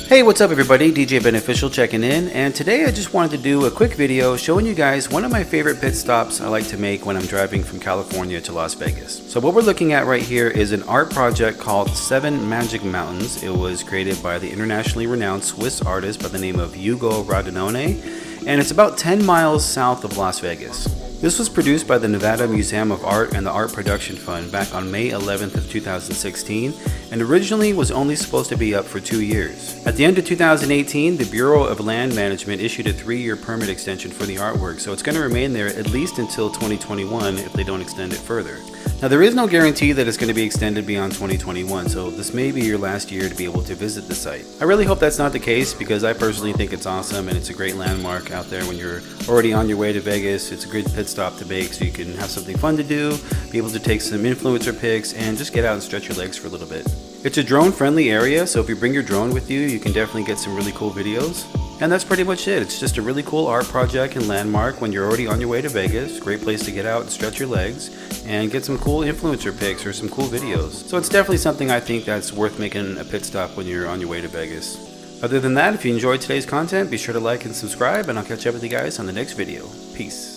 Hey, what's up everybody? DJ Beneficial checking in, and today I just wanted to do a quick video showing you guys one of my favorite pit stops I like to make when I'm driving from California to Las Vegas. So what we're looking at right here is an art project called 7 Magic Mountains. It was created by the internationally renowned Swiss artist by the name of Ugo Rondinone, and it's about 10 miles south of Las Vegas. This was produced by the Nevada Museum of Art and the Art Production Fund back on May 11th of 2016, and originally was only supposed to be up for 2 years. At the end of 2018, the Bureau of Land Management issued a 3-year permit extension for the artwork, so it's going to remain there at least until 2021 if they don't extend it further. Now there is no guarantee that it's going to be extended beyond 2021, so this may be your last year to be able to visit the site. I really hope that's not the case because I personally think it's awesome and it's a great landmark out there when you're already on your way to Vegas. It's a good pit stop to bake so you can have something fun to do, be able to take some influencer pics, and just get out and stretch your legs for a little bit. It's a drone friendly area, so if you bring your drone with you can definitely get some really cool videos. And that's pretty much it. It's just a really cool art project and landmark when you're already on your way to Vegas. Great place to get out and stretch your legs and get some cool influencer pics or some cool videos. So it's definitely something I think that's worth making a pit stop when you're on your way to Vegas. Other than that, if you enjoyed today's content, be sure to like and subscribe, and I'll catch up with you guys on the next video. Peace.